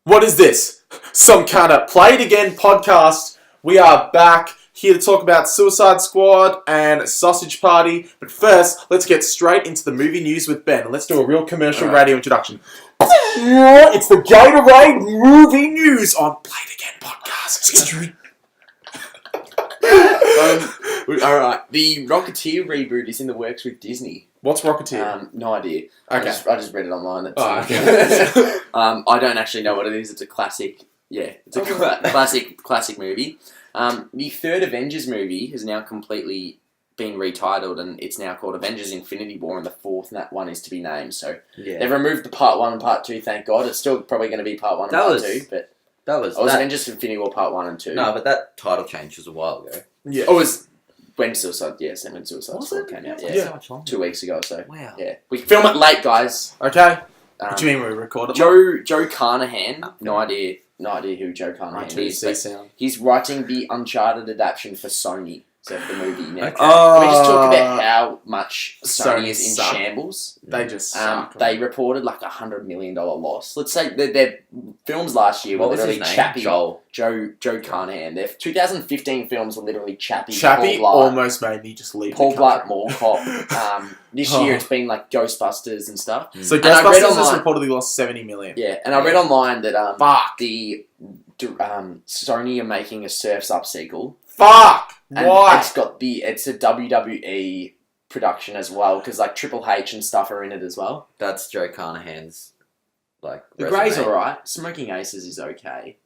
What is this? Some kind of Play It Again podcast. We are back here to talk about Suicide Squad and Sausage Party. But first, let's get straight into the movie news with Ben. Let's do a real commercial radio introduction. It's the Gatorade movie news on Play It Again podcast. Alright, the Rocketeer reboot is in the works with Disney. What's Rocketeer? No idea. Okay. I just read it online. Okay. I don't actually know what it is. It's a classic. Yeah, it's a classic movie. The third Avengers movie has now completely been retitled, and it's now called Avengers: Infinity War, and the fourth one is to be named. So they've removed the part 1 and part 2. Thank God. It's still probably going to be part 1 and part 2, but that was Avengers: Infinity War part 1 and 2. No, but that title change was a while ago. Yeah. Oh, it was when Suicide Squad came out. So much longer. 2 weeks ago or so. Wow. Yeah, we film it late, guys. Okay. What do you mean we recorded? Joe Carnahan. No idea who Joe Carnahan is. But he's writing the Uncharted adaptation for Sony. So for the movie now. Okay. Can we just talk about how much Sony is in suck. shambles? They just suck. They reported like $100 million loss. Let's say their films last year were What was literally his name? chappy. Joel. Carnahan. Their 2015 films were literally chappy. Chappy Paul Blart, almost made me just leave Paul the Blart country. Mall Cop. This year it's been like Ghostbusters and stuff. So And I read Ghostbusters has online- reportedly lost $70 million. Yeah, and I read online that Fuck. Sony are making a Surf's Up sequel. Fuck! And Why? it's a WWE production as well, because like Triple H and stuff are in it as well. That's Joe Carnahan's, The resume. Grey's alright. Smoking Aces is okay.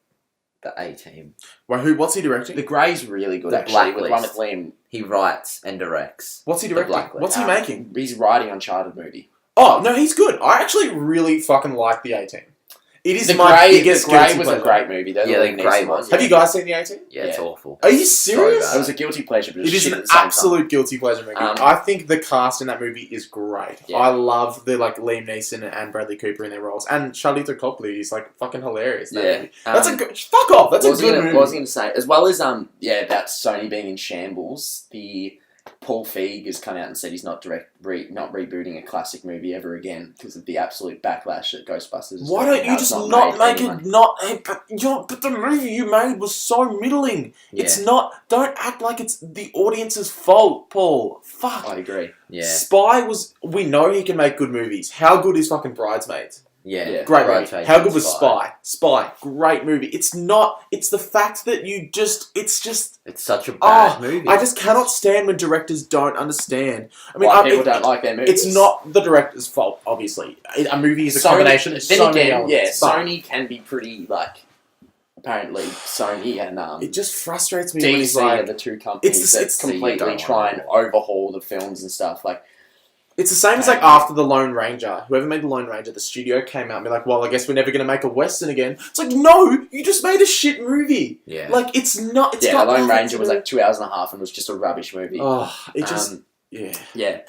The A-Team. Well, what's he directing? The Grey's really good The actually. With one with Blacklist. Liam. He writes and directs. What's he The directing? Blacklist. What's he making? He's writing Uncharted movie. Oh, no, he's good. I actually really fucking like the A-Team. It is The my Grey biggest was guilty a pleasure. great movie. Though, Yeah, the Grey one. Have you guys seen the A-Team? Yeah, it's Yeah. awful. Are you serious? bad. It was a guilty pleasure, but It is shit an at the same absolute guilty pleasure movie. I think the cast in that movie is great. Yeah. I love the Liam Neeson and Bradley Cooper in their roles, and Charlize Copley is fucking hilarious. In that Yeah. movie. That's a good. Fuck off. That's a good movie. What I was going to say, as well as about Sony being in shambles, the Paul Feig has come out and said he's not rebooting a classic movie ever again because of the absolute backlash that Ghostbusters. Why don't you just not make it but the movie you made was so middling. Yeah. It's not. Don't act like it's the audience's fault, Paul. Fuck. I agree. Yeah. Spy was. We know he can make good movies. How good is fucking Bridesmaids? Yeah. Great movie. Rotation, How good was Spy? Great movie. It's not. It's the fact that you just. It's just. It's such a bad movie. I just cannot stand when directors don't understand. I mean, People don't like their movies. It's not the director's fault, obviously. A movie is a combination of so many elements. But Sony can be pretty apparently Sony and it just frustrates me when he's DC like. are the two companies it's that so you completely don't try and overhaul the films and stuff. It's the same as after The Lone Ranger. Whoever made The Lone Ranger, the studio came out and be like, well, I guess we're never going to make a Western again. It's like, no, you just made a shit movie. Yeah. It's not, it's The got Lone nothing Ranger to was do- 2 hours and a half and was just a rubbish movie. Oh, it just, yeah. Yeah.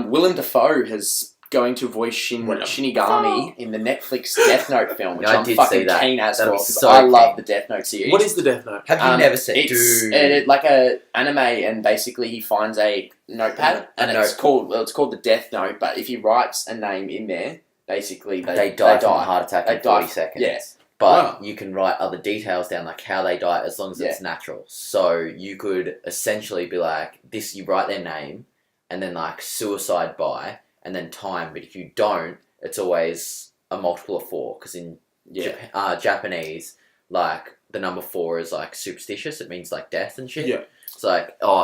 Willem Dafoe is going to voice Shinigami in the Netflix Death Note film, which Yeah, I I'm did fucking see that. keen as That'd well, be 'cause so I love keen. the Death Note series. What is the Death Note? Have you never seen It's like a anime, and basically he finds a notepad, and it's called the Death Note. But if he writes a name in there, basically they die from a heart attack in 40 seconds. Yeah. But you can write other details down, like how they die, as long as it's natural. So you could essentially be like, this, you write their name, and then suicide by, and then time. But if you don't, it's always a multiple of 4. Because in Japanese, the number 4 is superstitious. It means death and shit. Yeah. It's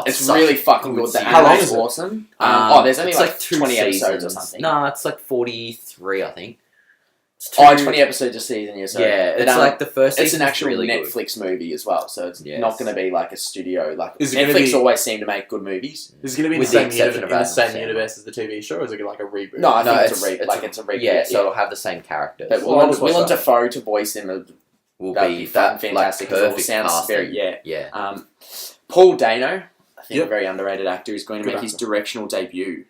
It's such really a fucking good good. The series. How long anime's is it? awesome. There's only it's 20 seasons episodes or something. No, it's 43, I think. It's 20 episodes a season, yeah. So yeah, it's the first it's season. an actual really Netflix movie as well, so it's Yes. not going to be like a studio. Is it gonna Netflix be- always seem to make good movies. Is it going to be With the exception of in the Adam same Sandler. universe as the TV show, or is it like a reboot? No, I No, think it's a reboot. Yeah, so it'll have the same characters. But Well, I just watched Willem that. Dafoe to voice him will that'd be be fun, that fantastic. It all perfect sounds casting. very Yeah. Paul Dano, I think Yep. a very underrated actor, is going to Good make his actor. directional debut.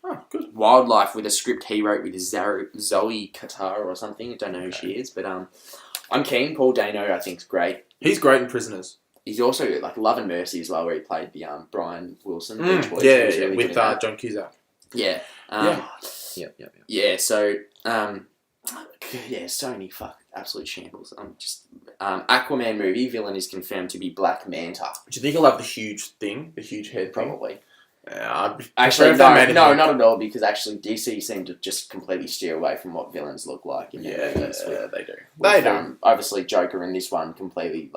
Oh, good. Wildlife, with a script he wrote with Zoe Qatar or something. I don't know who she is, but I'm keen. Paul Dano, I think, is great. He's great in Prisoners. He's also Love and Mercy as well, where he played the Brian Wilson. Beach Boys. He was Yeah, really good with in that. John Cusack. Yeah. Yep. Yeah. So Yeah, Sony, fuck, absolute shambles. Aquaman movie villain is confirmed to be Black Manta. Do you think he'll have the huge thing, the huge head thing? Probably. Yeah, Actually, no, not at all. Because actually, DC seem to just completely steer away from what villains look like in their movies. They do. Obviously, Joker in this one completely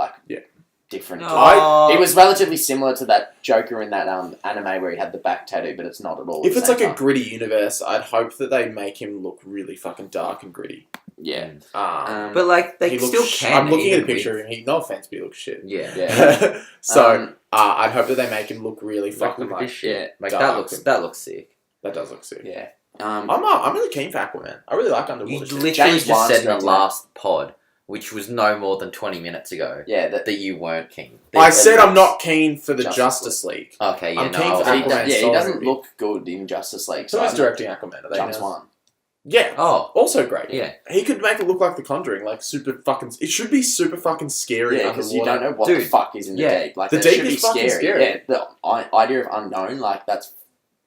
different. Oh. It was relatively similar to that Joker in that anime where he had the back tattoo, but it's not at all. If it's like a gritty universe, I'd hope that they make him look really fucking dark and gritty. Yeah. But like they still can. I'm looking at a even picture with- of him. No offense, but he looks shit. Yeah. So I'd hope that they make him look really Like, fucking look at like this shit. Like dark. that looks sick. That does look sick. Yeah. I'm really keen for Aquaman. I really like You underwater shit. literally James just said in the Wan's last pod, which was no more than 20 minutes ago, Yeah. that you weren't keen. I said I'm not keen for the Justice League. Okay, yeah, I'm no. keen I for was- Aquaman. he solo doesn't movie. look good in Justice League. Who is directing Aquaman? Are they James now? Wan. Yeah. Oh, Also great. yeah. He could make it look like The Conjuring, like super fucking. It should be super fucking scary. Yeah, because you don't know what Dude, the fuck is in the yeah. deep. Like The that deep should be is fucking scary. Yeah, the idea of unknown, like that's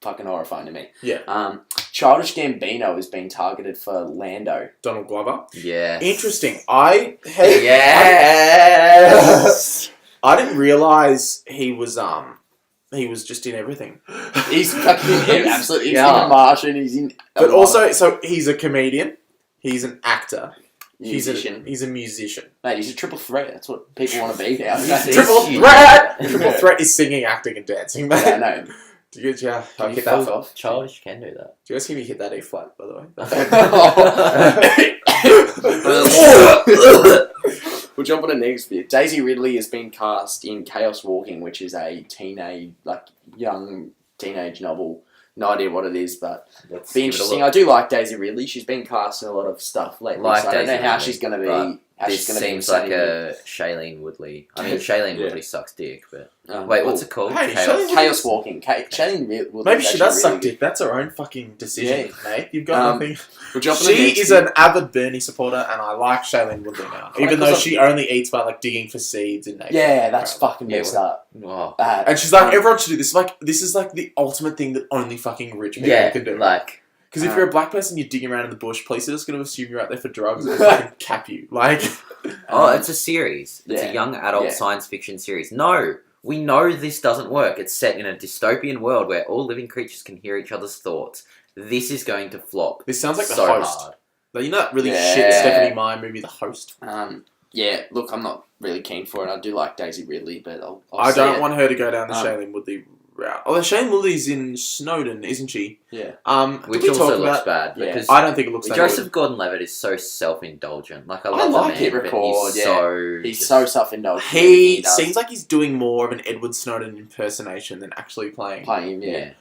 fucking horrifying to me. Yeah. Childish Gambino has been targeted for Lando. Donald Glover. Yeah. Interesting. I had. Yes. I didn't realize he was just in everything. He's fucking absolutely. He's Yeah. in Martian. He's in. But also, so he's a comedian. He's an actor. musician. He's a musician. Mate, he's a triple threat. That's what people want to be now. Triple threat. Triple threat is singing, acting, and dancing, mate. Yeah, no. Do you, Can you hit fuck that? off? Childish can do that. Do you guys hear me hit that A flat, by the way? We'll jump on the next bit. Daisy Ridley has been cast in Chaos Walking, which is a young teenage novel. No idea what it is, but Let's be give it a interesting. look. I do like Daisy Ridley. She's been cast in a lot of stuff lately, Like so I don't know Daisy how Ridley, she's going to be. but How This she's going to be seems like insane. a Shailene Woodley. I mean, Shailene Yeah. Woodley sucks dick, but wait, what's it called? Hey, Chaos. Shailene- Chaos Walking. Shailene Woodley. Maybe she does suck really dick. That's her own fucking decision, Yeah. mate. You've got nothing. We'll jump on the She next is bit. an avid Bernie supporter, and I like Shailene Woodley now. Even though she only eats by like digging for seeds in nature. Yeah, that's apparently. fucking messed up. Oh. Bad. And she's like, everyone should do this. This is like the ultimate thing that only fucking rich people Yeah, can do. like Because if you're a black person, you're digging around in the bush, police are just going to assume you're out there for drugs and fucking cap you. Like, it's a series. It's Yeah. a young adult Yeah. science fiction series. No, we know this doesn't work. It's set in a dystopian world where all living creatures can hear each other's thoughts. This is going to flop. this sounds like The so Host. hard. Like, you know that really Yeah. shit Stephanie Meyer movie, The Host? Yeah, look, I'm not really keen for it. I do like Daisy Ridley, but I'll I see don't it. want her to go down the Um, Shailene Woodley route. Although Shailene Woodley's in Snowden, isn't she? Yeah. Which did we also talk looks about? bad Yeah. because I don't think it looks that Joseph Gordon-Levitt is so self-indulgent. Like I I love like the man, it, but Record, he's yeah. so He's so self-indulgent. He does. seems like he's doing more of an Edward Snowden impersonation than actually playing. playing him, yeah.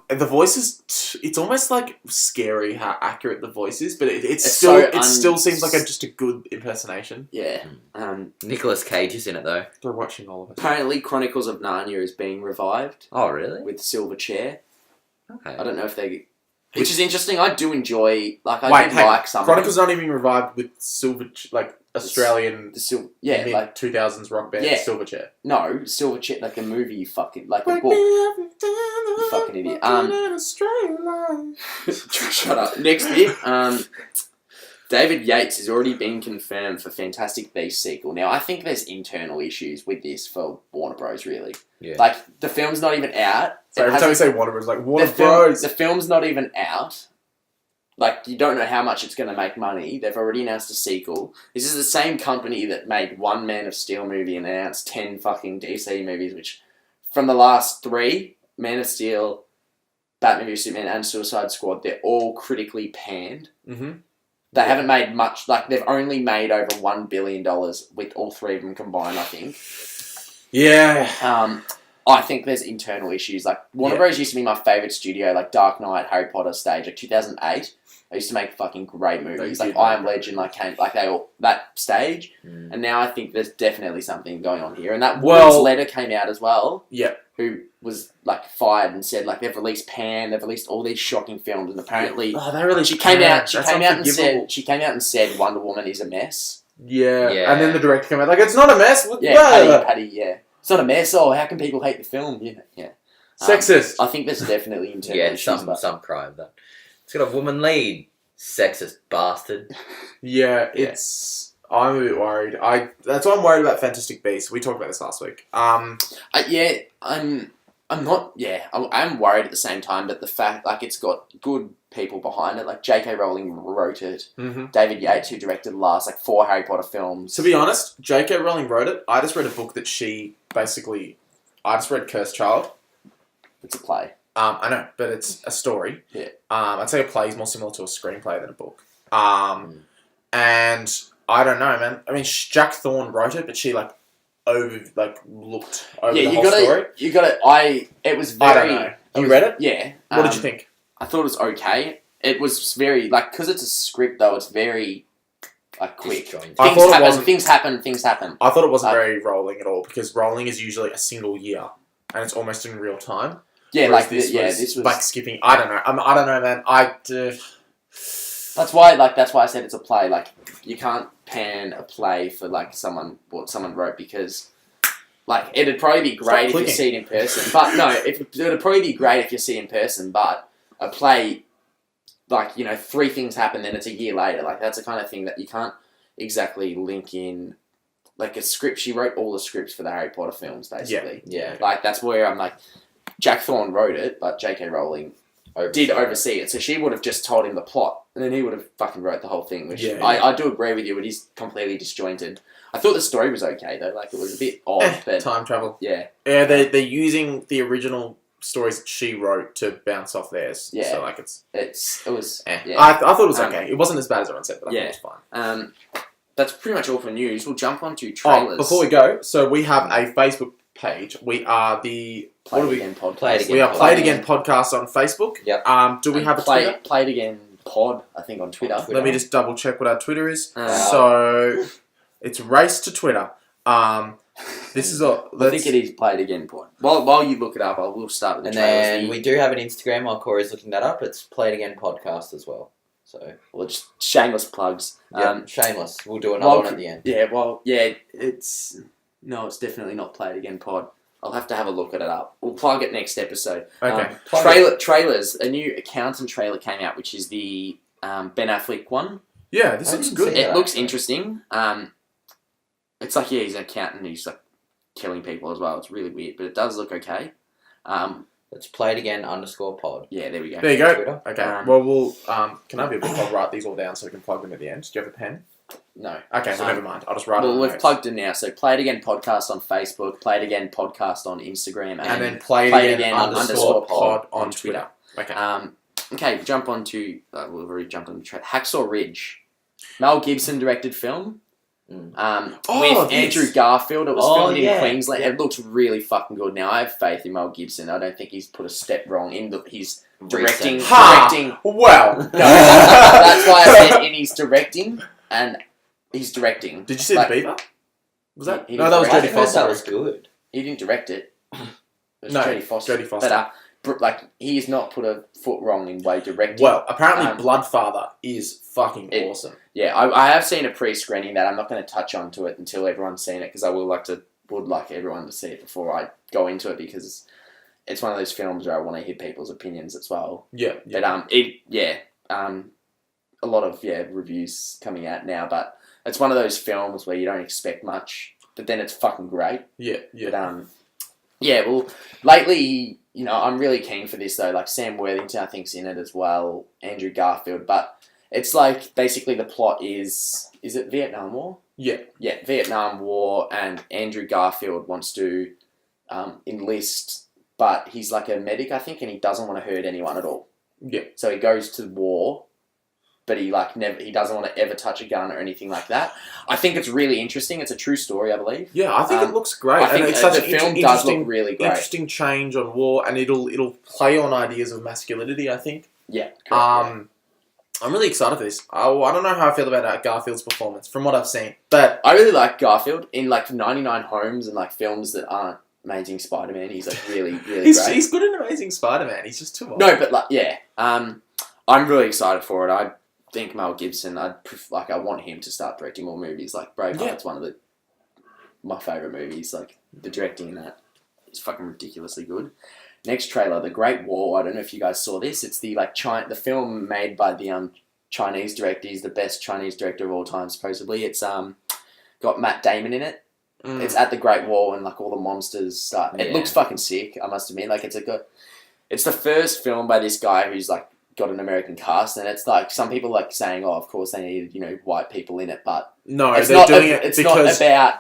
The voice is. It's almost like scary how accurate the voice is, but it It's still so still seems like just a good impersonation. Yeah. Nicolas Cage is in it though. They're watching all of it. Apparently, Chronicles of Narnia is being revived Oh really? with Silver Chair. Okay. I don't know if they... Which is interesting. I do enjoy... Like, I Wait, do hey, like some... Chronicles not even revived with Australian The Silver... Yeah, mid like... 2000s rock band Yeah. Silverchair. No, Silver Chair, like a movie, you fucking... Like a book. You fucking idiot. Shut up. Next bit. David Yates has already been confirmed for Fantastic Beasts sequel. Now, I think there's internal issues with this for Warner Bros, really. Yeah. Like, the film's not even out. So every It time you hasn't- say Warner Bros, like Warner the film- Bros. The film's not even out. Like, you don't know how much it's going to make money. They've already announced a sequel. This is the same company that made one Man of Steel movie and announced 10 fucking DC movies, which, from the last 3, Man of Steel, Batman v Superman, and Suicide Squad, they're all critically panned. Mm-hmm. They haven't made much, like, they've only made over $1 billion with all 3 of them combined, I think. Yeah. I think there's internal issues. Like, Warner Bros. Used to be my favourite studio, like Dark Knight, Harry Potter stage, like 2008. They used to make fucking great movies, They like did I Am make Legend, like they all that stage. Mm. And now I think there's definitely something going on here. And that Well- woman's letter came out as well, Yeah. who was like fired and said like they've released Pan, they've released all these shocking films, and apparently Oh, they really she came out. She That's came out and unforgivable. said she came out and said Wonder Woman is a mess. Yeah. Yeah. And then the director came out like, it's not a mess. Yeah, Paddy, yeah. It's not a mess. Oh, how can people hate the film? Yeah. Sexist. I think there's definitely internal Yeah, issues. But some cry of that. It's got a woman lead. Sexist bastard. Yeah, Yeah. I'm a bit worried. That's why I'm worried about Fantastic Beasts. We talked about this last week. Yeah, I'm not. Yeah, I'm worried at the same time. But the fact, like, it's got good people behind it. Like J.K. Rowling wrote it. Mm-hmm. David Yates, who directed the last 4 Harry Potter films. To be honest, J.K. Rowling wrote it. I just read a book that she basically. I just read Cursed Child. It's a play. I know, but it's a story. Yeah. I'd say a play is more similar to a screenplay than a book. And I don't know, man. I mean, Jack Thorne wrote it, but she looked over the whole story. You got it. It was very. I don't know. You read it? Yeah. What did you think? I thought it was okay. It was very because it's a script though. It's very quick. Disjointed. I thought it wasn't- Things happen. I thought it wasn't very Rowling at all because Rowling is usually a single year and it's almost in real time. Yeah, Whereas this was like skipping. I don't know. I don't know, man. That's why I said it's a play. Like you can't pan a play for what someone wrote because it'd probably be great if you see it in person. But no, it'd probably be great if you see it in person. But a play, 3 things happen, then it's a year later. Like that's the kind of thing that you can't exactly link in. Like a script, she wrote all the scripts for the Harry Potter films, basically. Yeah. Like that's where I'm like, Jack Thorne wrote it, but J.K. Rowling did oversee it. So she would have just told him the plot, and then he would have fucking wrote the whole thing. Which I do agree with you, it is completely disjointed. I thought the story was okay though. Like it was a bit odd, but time travel. Yeah, they're using the original stories that she wrote to bounce off theirs. Yeah. So it was. Yeah. I thought it was okay. It wasn't as bad as everyone said, but I thought it was fine. That's pretty much all for news. We'll jump on to trailers. Before we go, so we have a Facebook page. We are the Play It Again podcast. Play It Again. We are Play It Again podcast on Facebook. Yep. Do we have a Twitter? Play It Again pod, I think, on Twitter. Let me just double check what our Twitter is. Uh, So it's race to Twitter. This is a. I think it is Play It Again pod. While you look it up, we'll start with the And trailers. then we do have an Instagram while Corey's looking that up. It's Play It Again podcast as well. So just shameless plugs. shameless. We'll do another one at the end. It's definitely not Play It Again pod. I'll have to have a look at it up. We'll plug it next episode. Okay. Trailers. A new Accountant trailer came out, which is the Ben Affleck one. Yeah, this I looks didn't good. see It that. looks interesting. It's he's an accountant. He's killing people as well. It's really weird, but it does look okay. Let's Play It Again _pod. Yeah, there we go. There you go. Twitter. Okay. We'll can I be a bit? I'll write these all down so we can plug them at the end. Do you have a pen? No. Okay, so never mind. I'll just write it. Well, on we've notes. plugged it now. So Play It Again podcast on Facebook. Play It Again podcast on Instagram, and then Play It Again _ pod on Twitter. Okay. Okay, jump on to we've already jumped on the track. Hacksaw Ridge, Mel Gibson directed film. With this. Andrew Garfield. It was filmed in Queensland. Yeah. It looks really fucking good. Now I have faith in Mel Gibson. I don't think he's put a step wrong in his directing. Ha! Well, That's why I said in his directing and he's directing. Did you see the Beaver? Was that? He No, that was didn't Jodie I heard Foster. that was good. He didn't direct it. It was No, Jodie Foster. Jodie Foster. But he's not put a foot wrong in way directing. Well, apparently Bloodfather is fucking awesome. Yeah, I have seen a pre-screening that. I'm not going to touch onto it until everyone's seen it because I would like everyone to see it before I go into it because it's one of those films where I want to hear people's opinions as well. Yeah. But a lot of reviews coming out now, but it's one of those films where you don't expect much, but then it's fucking great. Yeah. But well, lately, I'm really keen for this though. Like Sam Worthington, I think's in it as well. Andrew Garfield, but it's basically the plot is it Vietnam War? Yeah. Yeah, Vietnam War, and Andrew Garfield wants to enlist, but he's like a medic, I think, and he doesn't want to hurt anyone at all. Yeah. So he goes to war, but he doesn't want to ever touch a gun or anything like that. I think it's really interesting. It's a true story, I believe. Yeah, I think it looks great. I think it's such the an film does look really great. Interesting change on war, and it'll play on ideas of masculinity, I think. Yeah. Correct, I'm really excited for this. I don't know how I feel about Garfield's performance from what I've seen, but I really like Garfield in 99 Homes and films that aren't Amazing Spider-Man. He's really, really great. He's good in Amazing Spider-Man. He's just too old. No, but I'm really excited for it. I think Mel Gibson. I want him to start directing more movies. Like Braveheart's one of my favorite movies. Like the directing in that is fucking ridiculously good. Next trailer, The Great Wall. I don't know if you guys saw this. It's the the film made by the Chinese director. He's the best Chinese director of all time, supposedly. It's got Matt Damon in it. Mm. It's at the Great Wall and like all the monsters start. It Yeah. looks fucking sick, I must admit. Like it's the first film by this guy who's like got an American cast, and it's like some people like saying, "Oh, of course they need white people in it,but No, it's they're not. doing it It's because not about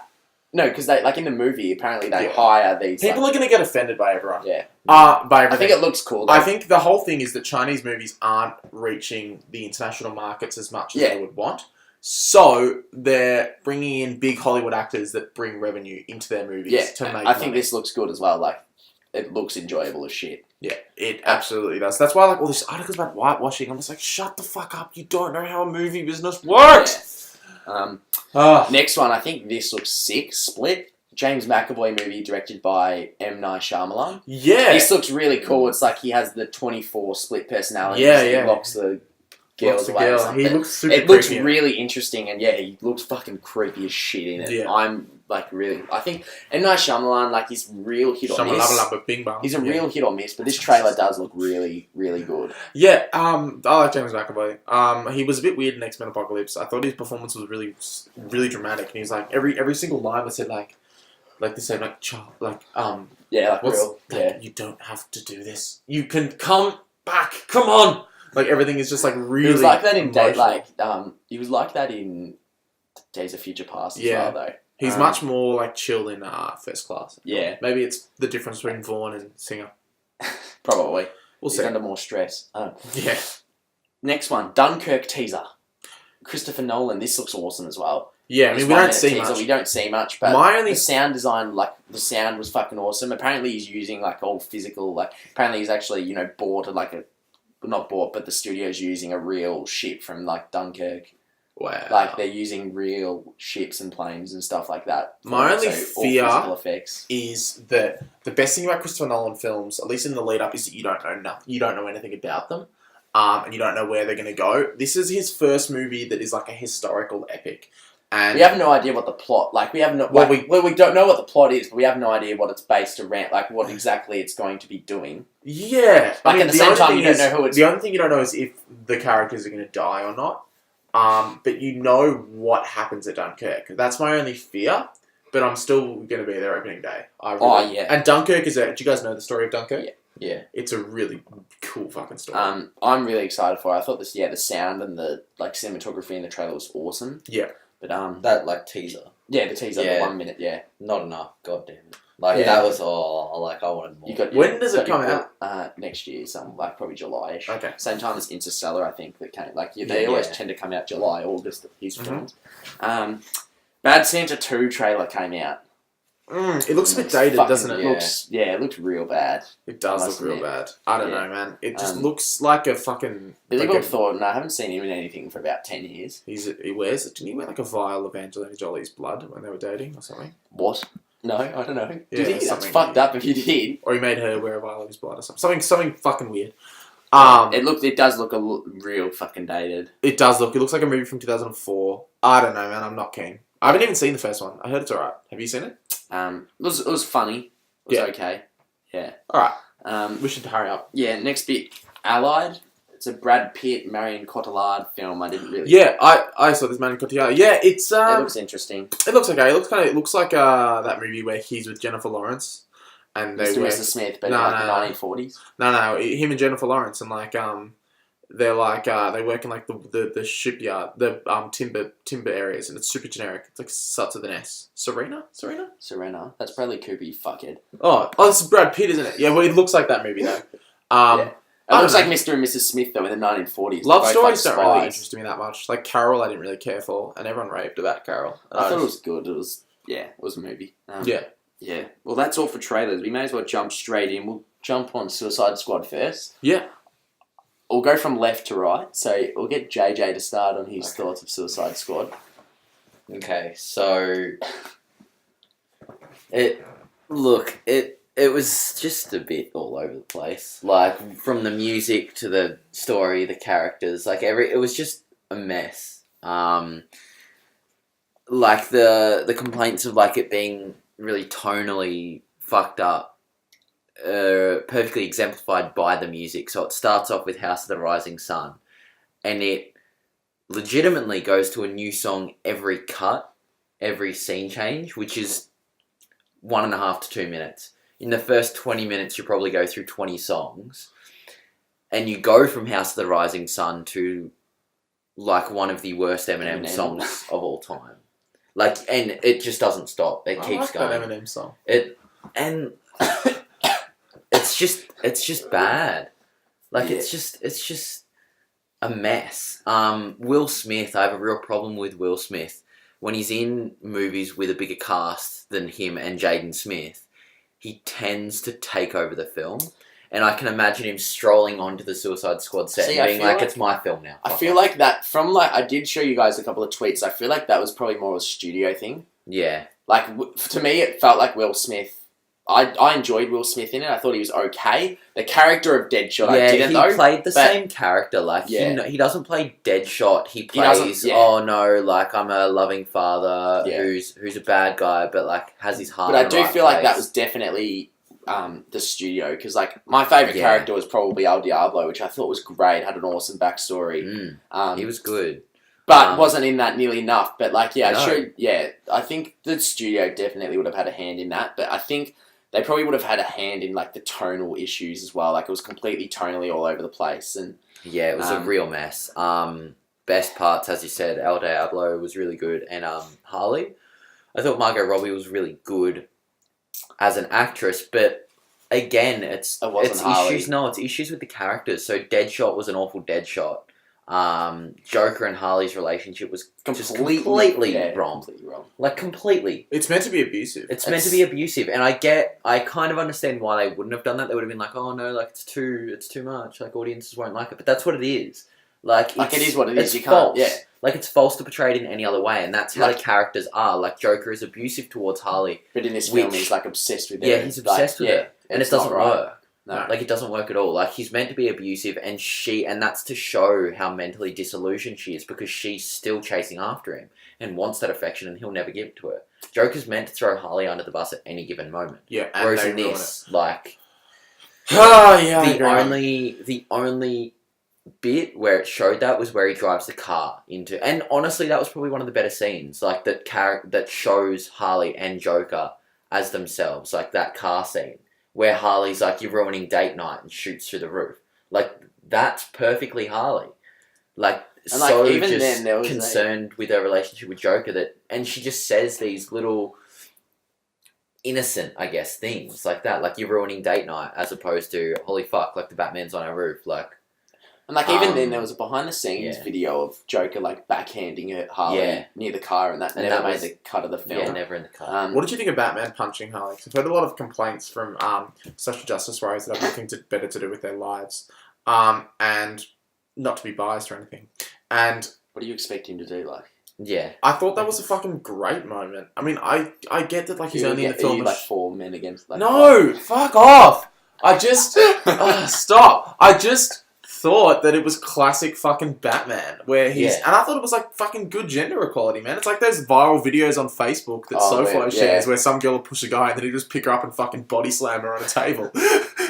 because they like in the movie apparently they Yeah. hire these people like, are going to get offended by everyone. yeah. By everything. I think it looks cool. Though. I think the whole thing is that Chinese movies aren't reaching the international markets as much as Yeah. they would want. So they're bringing in big Hollywood actors that bring revenue into their movies to make I think money. this looks good as well. Like it looks enjoyable as shit. Yeah, it absolutely does. That's why I like all these articles about whitewashing. I'm just like, shut the fuck up. You don't know how a movie business works. Next one, I think this looks sick. Split. James McAvoy movie directed by M. Night Shyamalan. Yeah. This looks really cool. It's like he has the 24 split personalities. Yeah, He yeah. locks the girls the away or girl. something. He looks super It looks creepy. really interesting, and yeah, he looks fucking creepy as shit in it. Yeah. I'm like really. I think M. Night Shyamalan, like he's real hit or miss. Shamalaba bing bong. He's a Yeah. real hit or miss, but this trailer does look really, really good. Yeah, I like James McAvoy. He was a bit weird in X-Men Apocalypse. I thought his performance was really, really dramatic, and he was like every single line was said like they said like child Yeah, like what's real. Yeah. you don't have to do this. You can come back. Come on. Like everything is just like really. He was like that in emotional. he was like that in Days of Future Past as Yeah. well, though. He's much more like chill in First Class. Yeah, Maybe it's the difference between Vaughn and Singer. probably. We'll He's see. under more stress. Yeah. Next one, Dunkirk teaser. Christopher Nolan. This looks awesome as well. Yeah, I This mean, we don't 1 minute see teaser, much. We don't see much, but My only the sound design, like the sound was fucking awesome. Apparently, he's using like all physical. Like apparently, he's actually bought like a not bought, but the studio's using a real ship from like Dunkirk. wow. Like they're using real ships and planes and stuff like that. My only all fear physical effects. is that the best thing about Christopher Nolan films, at least in the lead up, is that you don't know nothing. You don't know anything about them, and you don't know where they're going to go. This is his first movie that is like a historical epic, and We have no idea what the plot. Like we have no. Well, we don't know what the plot is, but we have no idea what it's based around. Like what exactly it's going to be doing. yeah, Like, at the same only time, thing you don't is- know who it's- The only thing you don't know is if the characters are going to die or not. But you know what happens at Dunkirk. That's my only fear. But I'm still going to be there opening day. Oh, yeah. And Dunkirk is a. Do you guys know the story of Dunkirk? Yeah. Yeah. It's a really cool fucking story. I'm really excited for it. I thought the sound and the like cinematography in the trailer was awesome. Yeah. But That like teaser. yeah, the teaser, Yeah. the 1 minute, yeah. Not enough. God damn it. Like Yeah. that was all. Like I wanted more. You got When does it got your come book, next year, some like probably July-ish. Okay. Same time as Interstellar, I think that came. Like they Yeah. always tend to come out July, August. His Mhm. films. Bad Santa 2 trailer came out. It looks a bit It's dated, fucking- doesn't it? It looks real bad. It does Must look real admit. bad. I don't Yeah. know, man. It just Um, looks like a fucking. Billy like Bob a- Thornton, I haven't seen him in anything for about 10 years. He wears it. Didn't he wear like a vial of Angelina Jolie's blood when they were dating or something? What? No, I don't know. Yeah, Did he? That's something- fucked up if he did. Or he made her wear a vial of his blood or something. Something fucking weird. It does look real fucking dated. It does look. It looks like a movie from 2004. I don't know, man. I'm not keen. I haven't even seen the first one. I heard it's alright. Have you seen it? It was funny. It was Yeah. okay. Yeah. Alright. We should hurry up. Yeah, next bit. Allied. It's a Brad Pitt, Marion Cotillard film. I didn't really... Yeah, I saw this man in Cotillard. Yeah, it's It looks interesting. it looks okay. It looks like that movie where he's with Jennifer Lawrence, and they Mr. and work. Mrs. Smith, but No, in like no, the no. 1940s. No, him and Jennifer Lawrence, and like they're like they work in like the shipyard, the timber areas, and it's super generic. It's like starts with an S. Serena. Serena. That's Bradley Cooper, you fuckhead. Oh, this is Brad Pitt, isn't it? Yeah, well, it looks like that movie though. Yeah. It I looks don't like Mr. and Mrs. Smith, though, in the 1940s. Love They're both, stories like, don't really spies. interest me that much. Like Carol, I didn't really care for, and everyone raved about Carol. I thought it was good. It was a movie. Yeah. Yeah. Well, that's all for trailers. We may as well jump straight in. We'll jump on Suicide Squad first. Yeah. We'll go from left to right. So we'll get JJ to start on his thoughts of Suicide Squad. Okay, so it was just a bit all over the place. Like from the music to the story, the characters, like it was just a mess. Like the complaints of like it being really tonally fucked up, perfectly exemplified by the music. So it starts off with House of the Rising Sun, and it legitimately goes to a new song every cut, every scene change, which is 1.5 to 2 minutes. In the first 20 minutes, you probably go through 20 songs, and you go from House of the Rising Sun to like one of the worst Eminem songs of all time. Like, and it just doesn't stop. It keeps going. That Eminem song. And it's just bad. Like, it's just a mess. Will Smith, I have a real problem with Will Smith. When he's in movies with a bigger cast than him and Jaden Smith, he tends to take over the film. And I can imagine him strolling onto the Suicide Squad set and being like, it's my film now. I feel like that, from like, I did show you guys a couple of tweets, I feel like that was probably more a studio thing. Yeah. Like, to me, it felt like Will Smith. I enjoyed Will Smith in it. I thought he was okay. The character of Deadshot, I didn't though. He played the same character. Like, he doesn't play Deadshot. He plays, oh no, like, I'm a loving father who's a bad guy, but like has his heart. But I do feel like that was definitely the studio, because like my favourite character was probably El Diablo, which I thought was great. Had an awesome backstory. He was good. But wasn't in that nearly enough. But like, I think the studio definitely would have had a hand in that. But I think they probably would have had a hand in like the tonal issues as well. Like, it was completely tonally all over the place, and it was a real mess. Best parts, as you said, El Diablo was really good, and Harley. I thought Margot Robbie was really good as an actress, but again, it's issues. No, it's issues with the characters. So Deadshot was an awful Deadshot. Joker and Harley's relationship was completely wrong. Like, completely. It's meant to be abusive. It's meant to be abusive, and I kind of understand why they wouldn't have done that. They would have been like, oh no, like, it's too much. Like, audiences won't like it. But that's what it is. Like it is what it is. You can't. Yeah. Like, it's false to portray it in any other way, and that's how the characters are. Like, Joker is abusive towards Harley. But in this film, he's like obsessed with her. Yeah, he's obsessed with her. And it doesn't work. No. Like, it doesn't work at all. Like, he's meant to be abusive, and that's to show how mentally disillusioned she is, because she's still chasing after him and wants that affection, and he'll never give it to her. Joker's meant to throw Harley under the bus at any given moment. Yeah, and whereas in this, like, the only bit where it showed that was where he drives the car into, and honestly, that was probably one of the better scenes. Like, that shows Harley and Joker as themselves, like that car scene. Where Harley's like, you're ruining date night, and shoots through the roof. Like, that's perfectly Harley. Like, and so like, even just then, there was concerned with her relationship with Joker, and she just says these little innocent, I guess, things like that. Like, you're ruining date night, as opposed to, holy fuck, like, the Batman's on our roof. Like, and like, even then, there was a behind the scenes video of Joker like backhanding her Harley near the car, and that never made the cut of the film. Yeah, never in the car. What did you think of Batman punching Harley? Because I've heard a lot of complaints from social justice warriors that have nothing better to do with their lives, and not to be biased or anything. And what do you expect him to do? Like, I thought that was a fucking great moment. I mean, I get that, like, he's only in the film. Like 4 men against. Like, no, fuck off! I just stop. I just thought that it was classic fucking Batman, where he's and I thought it was like fucking good gender equality, man. It's like those viral videos on Facebook that SoFlo shares where some girl will push a guy and then he just pick her up and fucking body slam her on a table.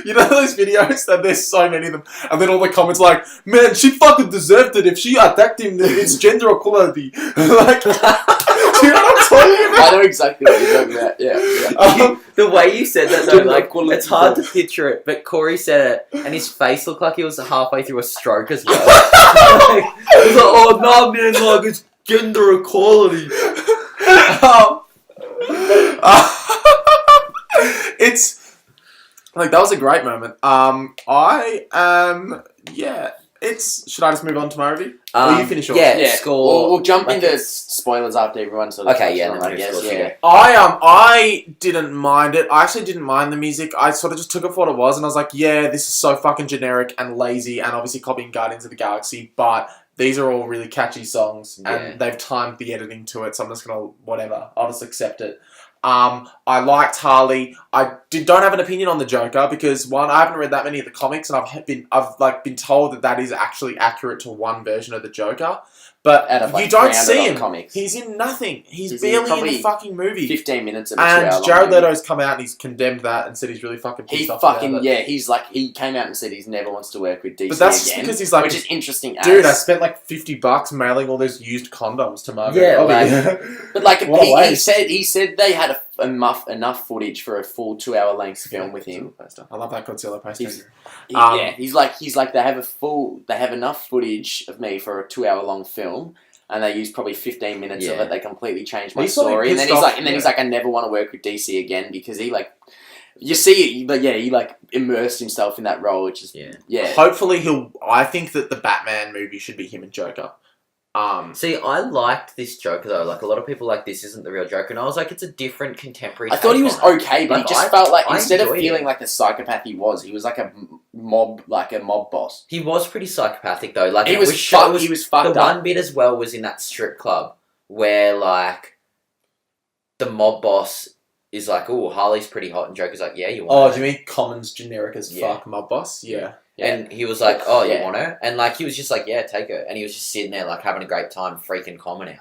You know those videos? That there's so many of them, and then all the comments like, "Man, she fucking deserved it. If she attacked him, it's gender equality." Like, do you know what I'm talking about? I know exactly what you're talking about. Yeah. The way you said that, though, like, it's hard to picture it, but Corey said it, and his face looked like he was halfway through a stroke as well. Like, he was like, oh, no, man, like, it's gender equality. It's like, that was a great moment. Should I just move on to my review? Or you finish off? Yeah, score. We'll jump into spoilers after everyone sort of I guess. I didn't mind it. I actually didn't mind the music. I sort of just took it for what it was, and I was like, yeah, this is so fucking generic and lazy, and obviously copying Guardians of the Galaxy, but these are all really catchy songs, and they've timed the editing to it, so I'm just gonna, whatever, I'll just accept it. I liked Harley. Don't have an opinion on the Joker because one, I haven't read that many of the comics, and I've been told that is actually accurate to one version of the Joker. But Out of, like, you don't 300 see him. comics. He's in nothing. He's He's barely in probably the fucking movie. 15 minutes of a And 2-hour-long Jared movie. Leto's come out and he's condemned that and said he's really fucking pissed off about it. He's like, he came out and said he's never wants to work with DC But that's just again. because he's like, which is interesting. dude, I spent like $50 mailing all those used condoms to Margot Yeah, Robbie. But like What a he waste. said they had enough footage for a full 2-hour length film with him. I love that Godzilla poster. He's like they have enough footage of me for a 2-hour long film. And they used probably 15 minutes of Yeah. it. They completely changed my He's sort of story. And then pissed he's off, like, he's like, I never want to work with DC again because he like, you see it, but yeah, he like immersed himself in that role, which is yeah. Hopefully I think that the Batman movie should be him and Joker. See, I liked this Joker though. Like a lot of people like this isn't the real Joker, and I was like, it's a different contemporary. I thought he was take on it. okay, but Like, he just I- felt like I instead of enjoyed feeling it. like the psychopath he was a mob boss. He was pretty psychopathic though. Like He it was show- he was fucked the up. one bit as well was in that strip club where like the mob boss is like, "Oh, Harley's pretty hot," and Joker's like, "Yeah, you want Oh, her?" do you mean Common's generic as Yeah. fuck mob boss? Yeah. And he was like, "Oh, you Yeah. want her?" And like he was just like, "Yeah, take her." And he was just sitting there like having a great time, freaking Common out.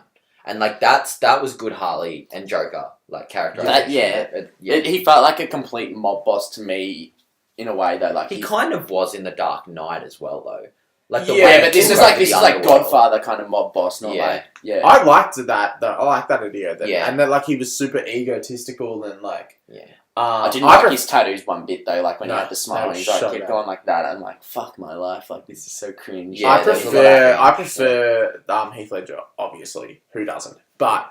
And like that was good Harley and Joker like characterization. He felt like a complete mob boss to me, in a way though. Like He kind of was in the Dark Knight as well though. Like the Yeah, way yeah, but he this is spoke like to the underworld. Godfather kind of mob boss, not Yeah. like I liked that. I liked that idea. Yeah. And that like he was super egotistical and like. Yeah. I didn't like his tattoos one bit though. Like when No, he had the smile they and were he's like so kept bad. going like that. I'm like, fuck my life. Like this is so cringe. Yeah, I there's a lot of prefer Heath Ledger, obviously. Who doesn't? But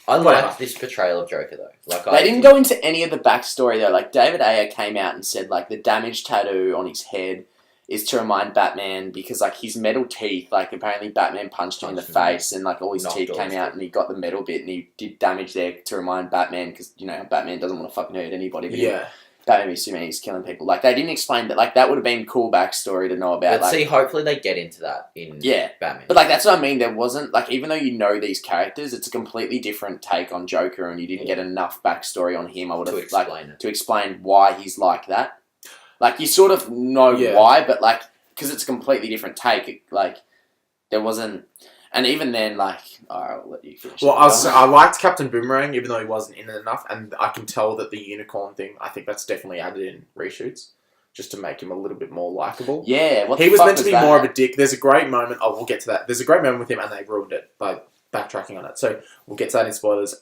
I Whatever. liked this portrayal of Joker though. Like They didn't go into any of the backstory though. Like David Ayer came out and said like the damage tattoo on his head is to remind Batman because like his metal teeth, like apparently Batman punched him in the Punched him, face and like all his Knocked teeth all came his out teeth. and he got the metal bit and he did damage there to remind Batman because you know Batman doesn't want to fucking hurt anybody. But yeah. Batman v Superman, he's killing people. Like they didn't explain that. Like that would have been cool backstory to know about. But Like see, hopefully they get into that in Yeah. Batman. but like that's what I mean. There wasn't like even though you know these characters, it's a completely different take on Joker, and you didn't get enough backstory on him. I would to have explain like it. to explain why he's like that. Like you sort of know Yeah. why, but like because it's a completely different take. Like there wasn't, and even then, like I'll let you finish. Well, it. I liked Captain Boomerang, even though he wasn't in it enough, and I can tell that the unicorn thing. I think that's definitely added in reshoots, just to make him a little bit more likable. Yeah, what He the was fuck meant to be that? more of a dick. There's a great moment. Oh, we'll get to that. There's a great moment with him, and they ruined it by backtracking on it. So we'll get to that in spoilers.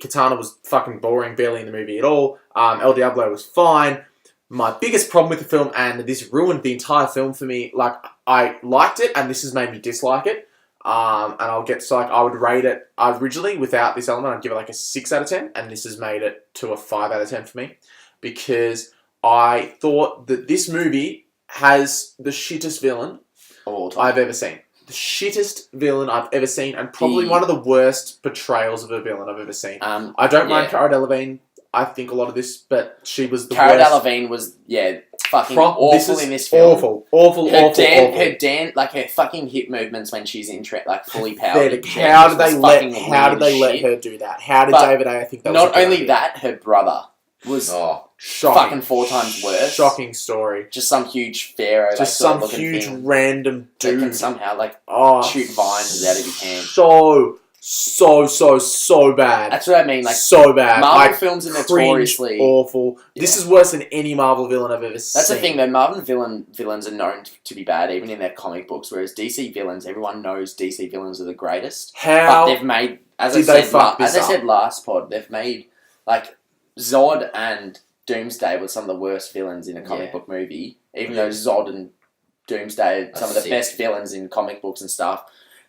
Katana was fucking boring, barely in the movie at all. El Diablo was fine. My biggest problem with the film, and this ruined the entire film for me. Like I liked it, and this has made me dislike it. And I'll get to like I would rate it originally without this element. I'd give it like a 6 out of 10, and this has made it to a 5 out of 10 for me because I thought that this movie has the shittest villain Of all time. I've ever seen. The shittest villain I've ever seen, and probably The- one of the worst portrayals of a villain I've ever seen. I don't mind yeah. Cara Delevingne. I think a lot of this, but she was the Cara worst. Delevingne was fucking This awful is in this film. Awful, awful. Like her fucking hip movements when she's like fully powered. Pathetic. in How did was they fucking let weird shit. her do that? How did But David Ayer think that was a Not good only idea? that, her brother was Shocking. fucking 4 times worse. Shocking story. Just some huge pharaoh, like, Just sort some of looking huge thing random that can dude. somehow like Oh, shoot vines out of his hand. So bad. That's what I mean. Like so bad. Marvel Like, films are cringe, notoriously awful. This Yeah. is worse than any Marvel villain I've ever seen. That's the thing though. Marvel villains are known to be bad, even in their comic books. Whereas DC villains, everyone knows DC villains are the greatest. But How they've made, as did I they said, fuck as this I said up? last pod, they've made like Zod and Doomsday were some of the worst villains in a comic Yeah. book movie. Even though Zod and Doomsday are some of the sick. best villains in comic books and stuff.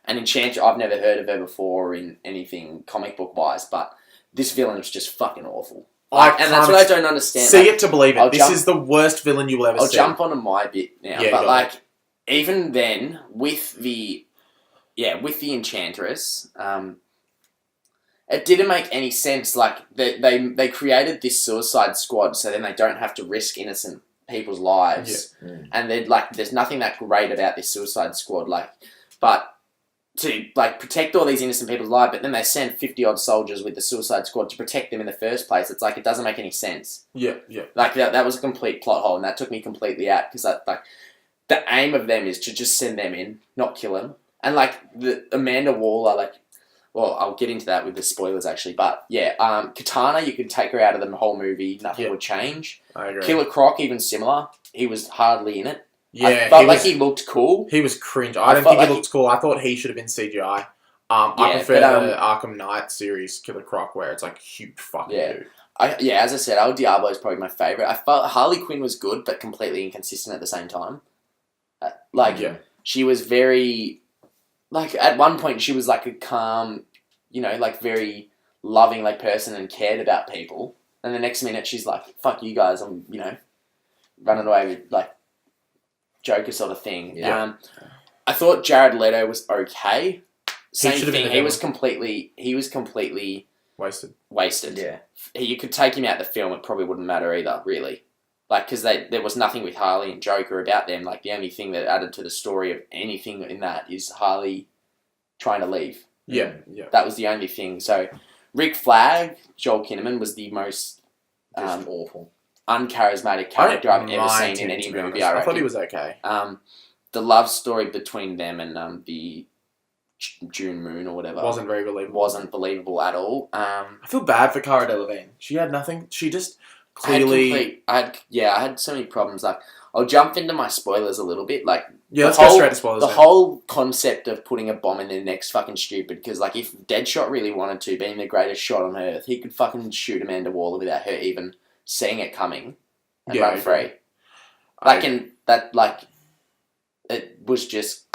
And Enchantress, I've never heard of her before in anything comic book wise, but this villain was just fucking awful. I And that's can't what I don't understand. see like, it to believe it. I'll This jump- is the worst villain you will ever I'll see. jump onto my bit now, Yeah, but go like even then with the Enchantress, it didn't make any sense. Like they created this Suicide Squad so then they don't have to risk innocent people's lives, Yeah. Mm. and they're like, there's nothing that great about this Suicide Squad. Like, but to like protect all these innocent people's lives, but then they send 50-odd soldiers with the Suicide Squad to protect them in the first place. It's like it doesn't make any sense. Yeah. Like that was a complete plot hole, and that took me completely out because like the aim of them is to just send them in, not kill them. And like the Amanda Waller, like, well, I'll get into that with the spoilers actually, but yeah, Katana, you could take her out of the whole movie, nothing would change. I agree. Killer Croc, even similar. He was hardly in it. Yeah, I felt like he looked cool. He was cringe. I don't think he looked cool. I thought he should have been CGI. I prefer the Arkham Knight series Killer Croc where it's like huge fucking dude. As I said, El Diablo is probably my favourite. I felt Harley Quinn was good, but completely inconsistent at the same time. She was very... Like, at one point, she was like a calm, like very loving like person and cared about people. And the next minute, she's like, fuck you guys, I'm, running away with, like, Joker sort of thing. Yeah. I thought Jared Leto was okay. Same should've thing. been He was completely wasted. Yeah. You could take him out the film, it probably wouldn't matter either, really. Like, because there was nothing with Harley and Joker about them. Like, the only thing that added to the story of anything in that is Harley trying to leave. Yeah. That was the only thing. So, Rick Flag, Joel Kinnaman, was the most awful, uncharismatic character I've ever seen in any movie. I thought he was okay. The love story between them and the June Moon or whatever wasn't very believable. Wasn't believable at all. I feel bad for Cara Delevingne. She had nothing. She just clearly... I had so many problems. Like, I'll jump into my spoilers a little bit. Like, let's go straight to spoilers. The whole concept of putting a bomb in their neck's fucking stupid. Because, like, if Deadshot really wanted to, being the greatest shot on Earth, he could fucking shoot Amanda Waller without her even seeing it coming and run free. It was just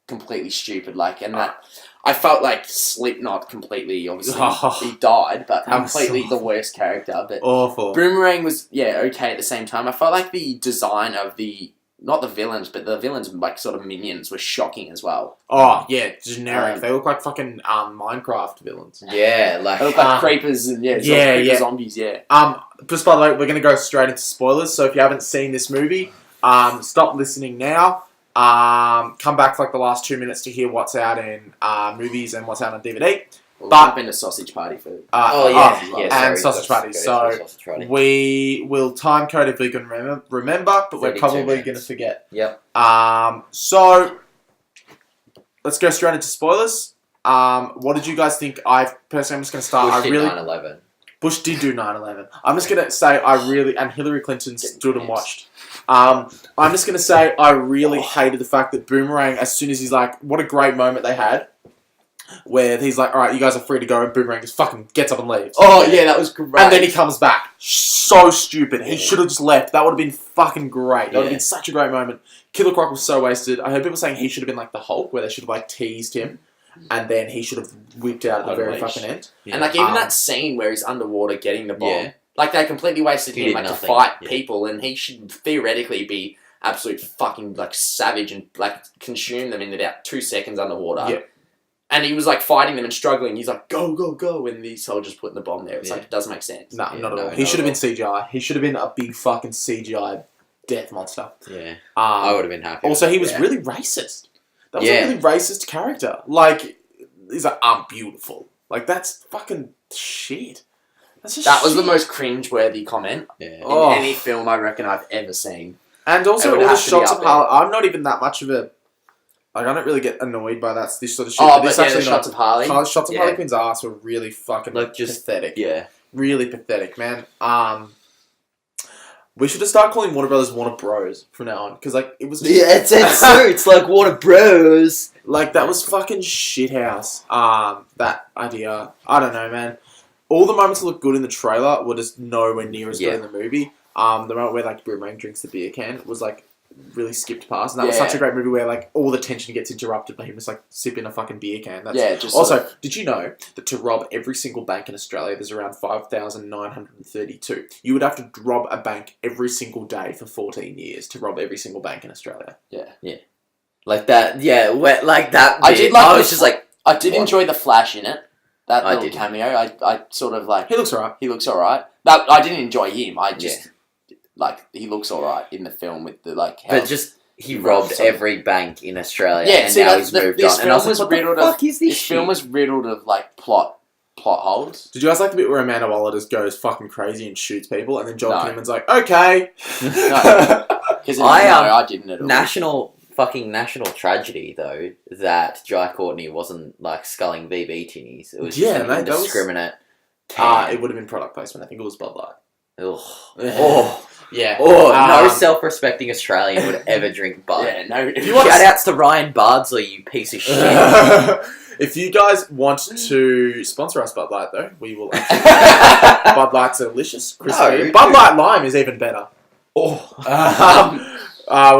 completely stupid. Like, and that I felt like Slipknot completely. Obviously, he died, but completely the worst character. But awful. Boomerang was okay at the same time. I felt like the design of not the villains, but the villains like sort of minions were shocking as well. Oh yeah, generic. They look like fucking Minecraft villains. Yeah, like they look like creepers and creeper zombies. Yeah. Just by the way, we're gonna go straight into spoilers. So if you haven't seen this movie, stop listening now. Come back for like the last 2 minutes to hear what's out in movies and what's out on DVD. We'll jump into Sausage Party for Sausage Party. So we will time code if we can remember, but we're probably going to forget. Yep. So let's go straight into spoilers. What did you guys think? I'm just going to start. Bush did 9/11. Bush did do 9/11. I'm just going to say and Hillary Clinton stood and watched. I'm just going to say I really hated the fact that Boomerang, as soon as he's like, what a great moment they had, where he's like, all right, you guys are free to go, and Boomerang just fucking gets up and leaves. Oh, yeah, that was great. And then he comes back. So stupid. He should have just left. That would have been fucking great. That would have been such a great moment. Killer Croc was so wasted. I heard people saying he should have been like the Hulk, where they should have like teased him, and then he should have whipped out at the very fucking end. Yeah. And like even that scene where he's underwater getting the bomb, like they completely wasted him like to fight people, and he should theoretically be absolute fucking like savage and like consume them in about 2 seconds underwater. Yeah. And he was like fighting them and struggling. He's like, go, go, go. And these soldiers putting the bomb there. It's like, it doesn't make sense. No, not at all. He should have been CGI. He should have been a big fucking CGI death monster. Yeah. I would have been happy. Also, he was really racist. That was a really racist character. Like, he's like, I'm beautiful. Like, that's fucking shit. That was the most cringe-worthy comment in any film I reckon I've ever seen. And also, all the shots of Harley... I'm not even that much of a... Like, I don't really get annoyed by this sort of shit. Oh, but the shots of Harley? Shots of Harley Quinn's ass were really fucking pathetic. Yeah. Really pathetic, man. We should just start calling Warner Brothers Warner Bros from now on. Because, like, it was... Yeah, it's like Warner Bros. Like, that was fucking shithouse. That idea. I don't know, man. All the moments that looked good in the trailer were just nowhere near as good in the movie. The moment where, like, Boomerang drinks the beer can was, like, really skipped past. And that was such a great movie where, like, all the tension gets interrupted by him just, like, sipping a fucking beer can. Also, did you know that to rob every single bank in Australia, there's around 5,932. You would have to rob a bank every single day for 14 years to rob every single bank in Australia. Yeah. Yeah. Like that, like that. I did enjoy the Flash in it. That little cameo. I sort of like... He looks alright. I didn't enjoy him. I just... Like, he looks alright in the film with the, like... But just he robbed So- every bank in Australia, Yeah, and see, now that's he's moved this on. And I was film was like, what the riddled fuck is this This shit? film was riddled of like plot holes. Did you guys like the bit where Amanda Waller just goes fucking crazy and shoots people, and then Joel No. Kinnaman's like, okay. No. Because I didn't at all. National tragedy though that Jai Courtney wasn't like sculling VB tinnies. It was Yeah, just an mate, that was- indiscriminate. It would have been product placement. I think it was Bud Light. Ugh. Oh, yeah. No self-respecting Australian would ever drink Bud. Yeah, no. If you want Shout outs to Ryan Bardsley, you piece of shit. If you guys want to sponsor us, Bud Light, though, we will. Bud Light's delicious, crispy. No, Bud dude. Light Lime is even better. We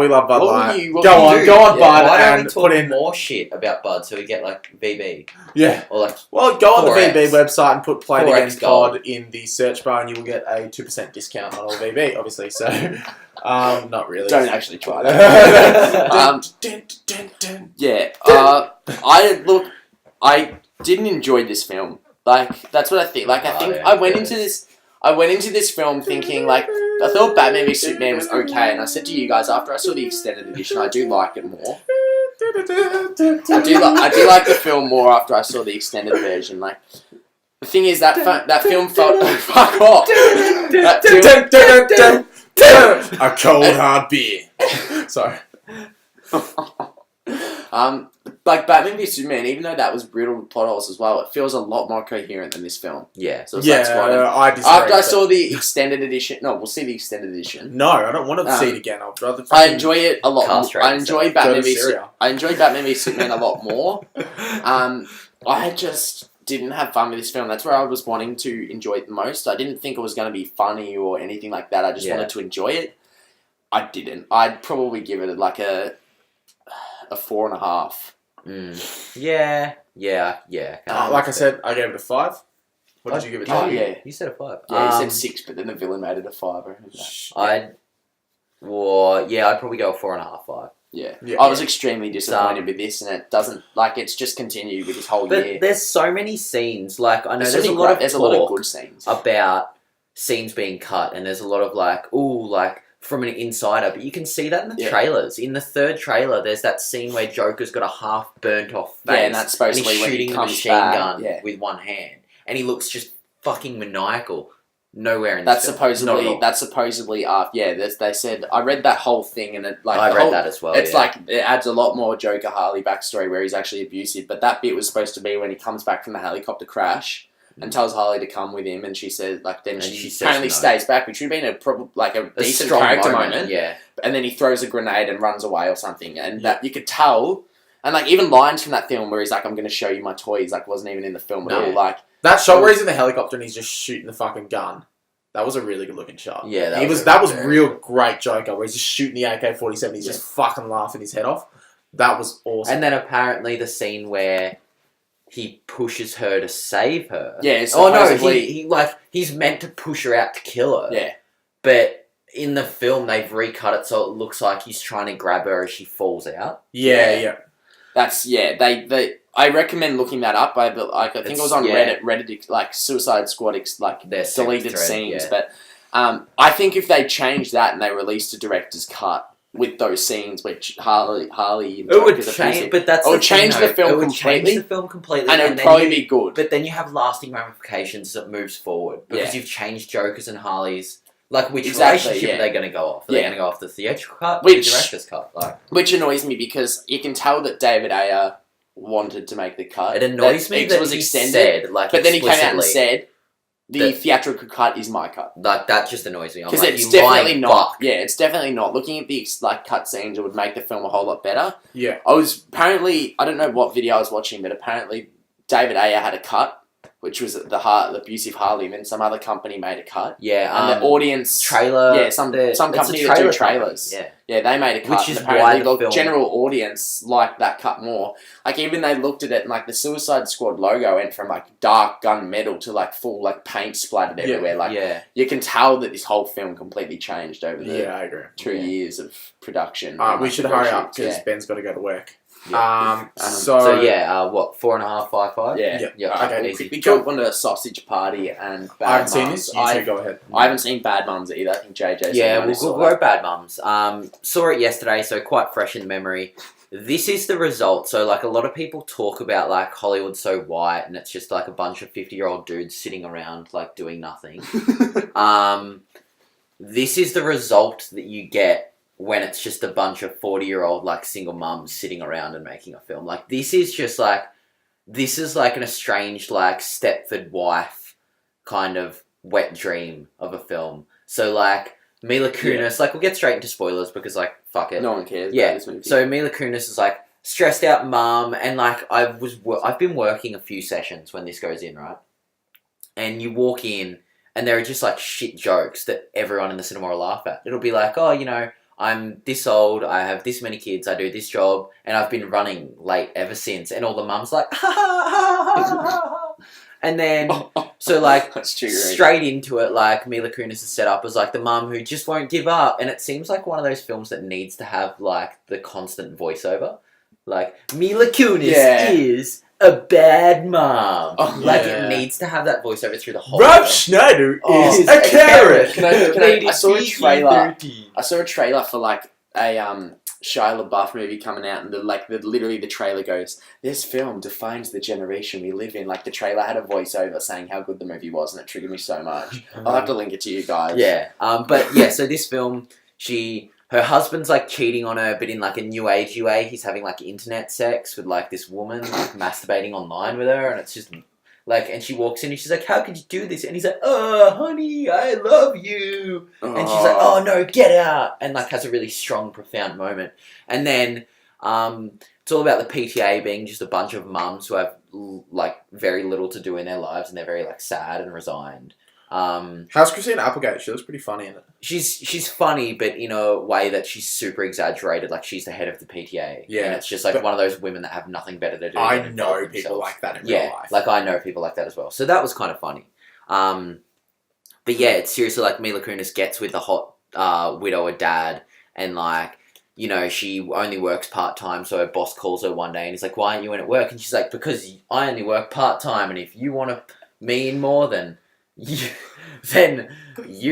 love Bud What Light. would you- what Go would on, you go do? on, Yeah, Bud, Why don't we and talk put in. more shit about Bud so we get like VB Yeah. or like Well, go on the 4X. VB website and put Play It 4X Again gold. Pod in the search bar, and you will get a 2% discount on all VB, obviously. So, not really. Don't actually try that. Dun, dun, dun. Yeah. I didn't enjoy this film. Like that's what I think. Like I think yeah, I went yes. into this. I went into this film thinking like I thought Batman v Superman was okay, and I said to you guys after I saw the extended edition, I do like it more. I do like the film more after I saw the extended version. Like the thing is that film felt fuck off. That film, A cold hard beer. Sorry. like Batman v Superman, even though that was riddled with plot holes as well, it feels a lot more coherent than this film. yeah. So it's like Yeah, spot on. I disagree. After I but- saw the extended edition, no, we'll see the extended edition. No, I don't want to see it again. I'd rather. I fucking enjoy it a lot. Cast I rates, enjoy go Batman to v. Syria. I enjoy Batman v Superman a lot more. I just didn't have fun with this film. That's where I was wanting to enjoy it the most. I didn't think it was going to be funny or anything like that. I just Yeah. wanted to enjoy it. I didn't. I'd probably give it like a 4.5. Yeah. Like I said, I gave it a 5. What did you give it? Oh, to? yeah. You said a 5. Yeah, he said 6, but then the villain made it a 5. Or I'd probably go a 4.5, 5. Yeah. Yeah. I was extremely disappointed with this, and it doesn't it's just continued with this whole But year. there's so many scenes. Like I know There's a lot of there's a talk lot of good scenes. about scenes being cut, and there's a lot of like from an insider, but you can see that in the Yeah. trailers. In the third trailer, there's that scene where Joker's got a half burnt off face, Yeah, and that's supposed and to he's be when he shooting the comes machine back. gun Yeah. with one hand, and he looks just fucking maniacal. Nowhere in That's this film. Not at supposedly all. they said I read that whole thing and it like I the read whole- that as well. It's yeah. like it adds a lot more Joker Harley backstory where he's actually abusive, but that bit was supposed to be when he comes back from the helicopter crash and tells Harley to come with him, and she says then And she she says apparently no. stays back, which would have been a a decent strong character moment. Yeah, And then he throws a grenade and runs away or something, and that you could tell. And like even lines from that film where he's like, "I'm going to show you my toys," like wasn't even in the film at No. all. Like That shot where he's in the helicopter and he's just shooting the fucking gun. That was a really good looking shot. Yeah, that he was was. a That was very real good. great Joker where he's just shooting the AK-47. He's just fucking laughing his head off. That was awesome. and then apparently the scene where he pushes her to save her. yeah, Oh no, supposedly- he's meant to push her out to kill her. yeah. But in the film, they've recut it so it looks like he's trying to grab her as she falls out. yeah. That's they. I recommend looking that up. I think it was on Yeah. Reddit, like Suicide Squad, Their deleted thread, scenes. yeah. But I think if they changed that and they released a director's cut with those scenes, which Harley, and It would Joker's change, abusive, but that's it would the thing, change though. the film It would completely, change the film completely, and it would then probably you- be good. But then you have lasting ramifications that moves forward because you've changed Joker's and Harley's. Like, which Exactly, relationship yeah. are they going to go off? Are they Yeah. going to go off the theatrical cut or Which- the director's cut? Like, Which annoys me because you can tell that David Ayer wanted to make the cut. it annoys me that was he extended, said, like, but then he came out and explicitly, said the that- theatrical cut is my cut. like, that just annoys me. I'm Because like, it's you definitely lying not. fuck. Yeah, it's definitely not. Looking at the cut scenes, it would make the film a whole lot better. Yeah. I don't know what video I was watching, but apparently David Ayer had a cut, which was the abusive Harley, and then some other company made a cut, Yeah, and the audience trailer. Yeah, some it's a company that do trailer trailers. company, Yeah, they made a cut, Which is and apparently why the film- general audience liked that cut more. Like even they looked at it, and like the Suicide Squad logo went from like dark gunmetal to like full like paint splattered everywhere. Like yeah. you can tell that this whole film completely changed over the Yeah, I agree. 2 years of production. We and, should like, hurry up reshoots, because yeah. Ben's got to go to work. So yeah, what 4.5, 5.5? Yeah. Yeah. Okay, We'll easy. quickly jump onto Sausage Party and Bad I haven't seen Mums. this. You two go ahead. I haven't seen Bad Mums either. I think JJ. Yeah, we'll go Bad Mums. Saw it yesterday, so quite fresh in memory. This is the result. So, like, a lot of people talk about, like, Hollywood's so white and it's just, like, a bunch of 50-year-old dudes sitting around, like, doing nothing. This is the result that you get when it's just a bunch of 40-year-old, like, single mums sitting around and making a film. Like, this is like an estranged, like, Stepford wife kind of wet dream of a film. So, like, Mila Kunis, like, we'll get straight into spoilers because, like, fuck it. No one cares Yeah, about this movie. so Mila Kunis is, like, stressed out mum, and, like, I've been working a few sessions when this goes in, right? And you walk in, and there are just, like, shit jokes that everyone in the cinema will laugh at. It'll be like, oh, you know, I'm this old, I have this many kids, I do this job, and I've been running late ever since. And all the mums like, ha ha ha ha ha ha. And then, so like, That's true, straight into it, like, Mila Kunis is set up as like the mum who just won't give up. And it seems like one of those films that needs to have like the constant voiceover. Like, Mila Kunis is a bad mom. Oh, like, yeah. it needs to have that voiceover through the whole Rob film. Schneider Oh, is a carrot. I saw a trailer. PG-13. I saw a trailer for like a Shia LaBeouf movie coming out, and literally the trailer goes, "This film defines the generation we live in." Like, the trailer had a voiceover saying how good the movie was, and it triggered me so much. I'll have to link it to you guys. Yeah, but yeah, so this film, her husband's like cheating on her, but in like a new agey way. He's having like internet sex with like this woman, like masturbating online with her, and it's just like, and she walks in and she's like, "How could you do this?" And he's like, "Oh, honey, I love you." And she's like, "Oh no, get out!" And like has a really strong, profound moment. And then it's all about the PTA being just a bunch of mums who have like very little to do in their lives, and they're very like sad and resigned. How's Christina Applegate? She looks pretty funny in it. She's funny, but in a way that she's super exaggerated. Like, she's the head of the PTA. Yeah, and it's just like one of those women that have nothing better to do. I than know involve people themselves. like that in real life. Like, I know people like that as well. So that was kind of funny. But yeah, it's seriously like Mila Kunis gets with the hot widower dad, and like, you know, she only works part-time, so her boss calls her one day and he's like, "Why aren't you in at work?" And she's like, "Because I only work part-time, and if you want to me in more, then you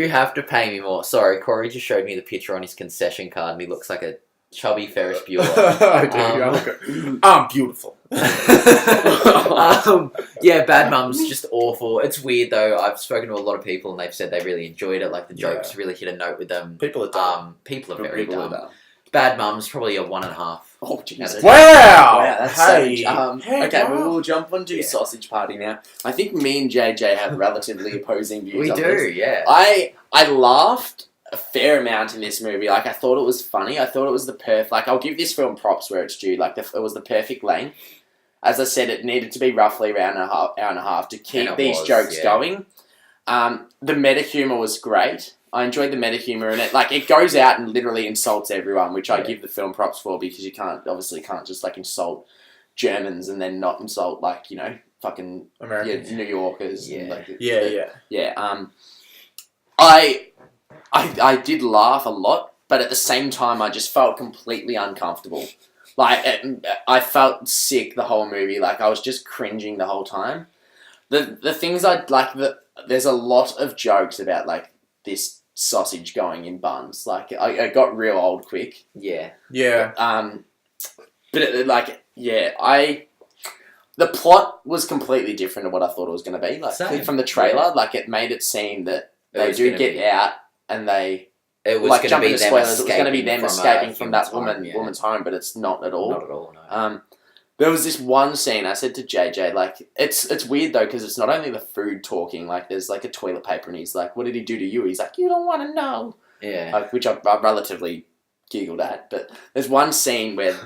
have to pay me more." Sorry, Corey just showed me the picture on his concession card, and he looks like a chubby Ferris Bueller. I do. I look at, I'm beautiful. Yeah, Bad Mum's just awful. It's weird though. I've spoken to a lot of people, and they've said they really enjoyed it. Like, the jokes really hit a note with them. People are dumb. People are very dumb. Bad Mum's probably a 1.5. Oh, Jesus. Wow! That's Hey. savage. Hey, Okay, wow. we'll jump onto Sausage Party now. I think me and JJ have relatively opposing views We on do, this. yeah. I laughed a fair amount in this movie. Like, I thought it was funny. I thought it was the perfect... Like, I'll give this film props where it's due. Like, it was the perfect length. As I said, it needed to be roughly around hour and a half to keep these jokes going. The meta humour was great. I enjoyed the meta humour in it. Like, it goes out and literally insults everyone, which I give the film props for, because you can't just, like, insult Germans and then not insult, like, you know, fucking Americans. New Yorkers. Yeah. And, like, Yeah. I did laugh a lot, but at the same time, I just felt completely uncomfortable. Like, I felt sick the whole movie. Like, I was just cringing the whole time. The things I like, there's a lot of jokes about, like, this sausage going in buns. Like, I got real old quick. Yeah. Yeah. The plot was completely different to what I thought it was going to be. Like, Same. from the trailer, like, it made it seem that they do get out and they... It was like, going to jumping be to them spoilers, it was going to be escaping them escaping from that human's home, woman's home, but it's not at all. Not at all, no. There was this one scene, I said to JJ, like, it's weird though, because it's not only the food talking, like, there's like a toilet paper, and he's like, "What did he do to you?" He's like, "You don't want to know." Yeah. Like, which I relatively giggled at, but there's one scene where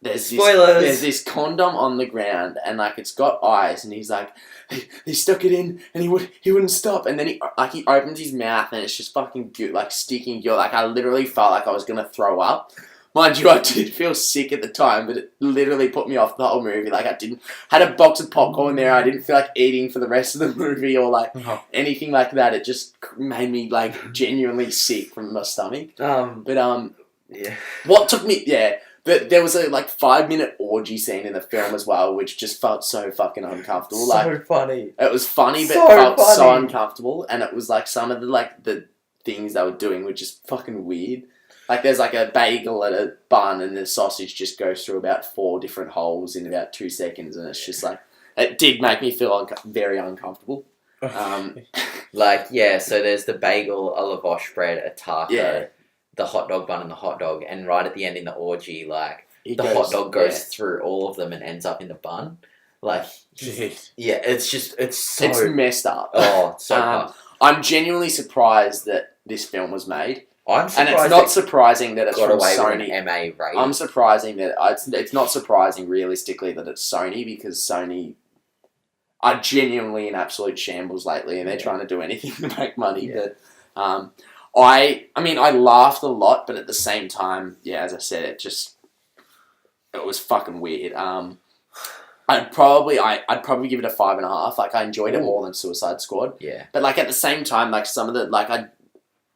there's Spoilers! this condom on the ground, and like, it's got eyes, and he's like, he stuck it in, and he wouldn't stop, and then he opens his mouth, and it's just fucking like sticking. Like, I literally felt like I was gonna throw up. Mind you, I did feel sick at the time, but it literally put me off the whole movie. Like, had a box of popcorn there. I didn't feel like eating for the rest of the movie or like anything like that. It just made me like genuinely sick from my stomach. Yeah. What took me, But there was a 5-minute orgy scene in the film as well, which just felt so fucking uncomfortable. So funny. It was funny, but So it felt so funny. uncomfortable. And it was some of the things they were doing were just fucking weird. There's a bagel and a bun, and the sausage just goes through about 4 different holes in about 2 seconds, and it's just it did make me feel very uncomfortable. So there's the bagel, a lavash bread, a taco, the hot dog bun, and the hot dog, and right at the end in the orgy, hot dog goes through all of them and ends up in the bun. Jeez. Yeah, it's messed up. Oh, so tough. I'm genuinely surprised that this film was made. I'm surprised, and it's not surprising that it's got from away Sony. With an MA rating. I'm surprising that it's not surprising realistically that it's Sony, because Sony are genuinely in absolute shambles lately, and they're trying to do anything to make money. Yeah. But I laughed a lot, but at the same time, as I said, it was fucking weird. I'd probably give it a 5.5. I enjoyed it more than Suicide Squad. Yeah. But at the same time, some of the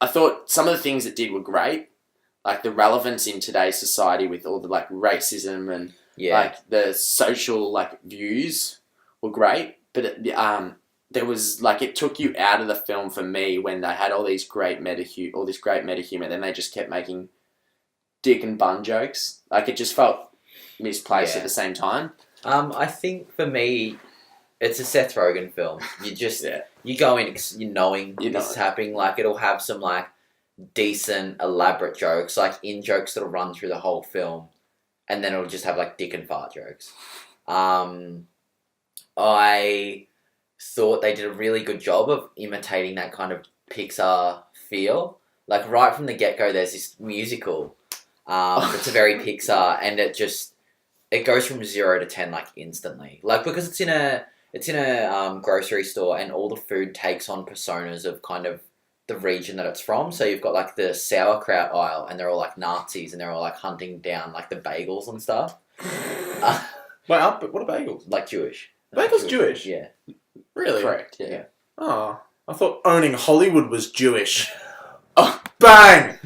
I thought some of the things it did were great. The relevance in today's society with all the racism and the social views were great. But there was it took you out of the film for me when they had all this great meta humor, then they just kept making dick and bun jokes. It just felt misplaced at the same time. I think for me, it's a Seth Rogen film. You just you go in knowing this is happening. It'll have some decent elaborate jokes, in jokes that'll run through the whole film, and then it'll just have dick and fart jokes. I thought they did a really good job of imitating that kind of Pixar feel. Right from the get-go, there's this musical. It's a very Pixar, and it goes from 0 to 10 instantly. Because it's in a grocery store, and all the food takes on personas of kind of the region that it's from. So you've got the sauerkraut aisle, and they're all Nazis, and they're all hunting down the bagels and stuff. But what are bagels? Jewish. Bagels Jewish? Yeah. Really? Correct. Yeah. Oh, I thought owning Hollywood was Jewish. Oh, bang!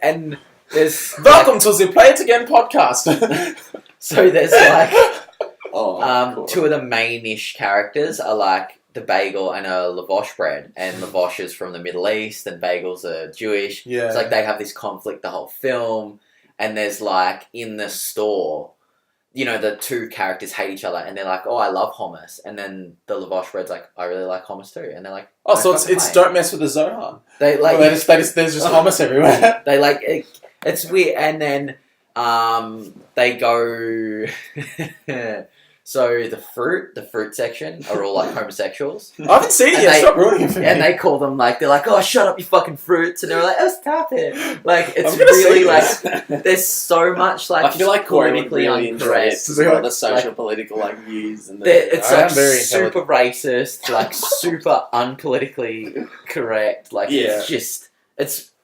And there's welcome to the Play It Again podcast. So there's cool. Two of the main-ish characters are the bagel and a lavash bread, and lavash is from the Middle East, and bagels are Jewish. Yeah. It's they have this conflict the whole film, and there's in the store, the two characters hate each other, and they're oh, I love hummus, and then the lavash bread's I really like hummus too, and they're oh, so it's don't mess with the Zohan. They there's just hummus everywhere. They it's weird, and then they go. So the fruit section are all homosexuals. I haven't seen it yet. Stop ruining it for me. And they call them they're oh, shut up, you fucking fruits, and they're oh, stop it. It's really there's so much I feel Corey politically really incorrect. the social political views and it's very super racist, super unpolitically correct. It's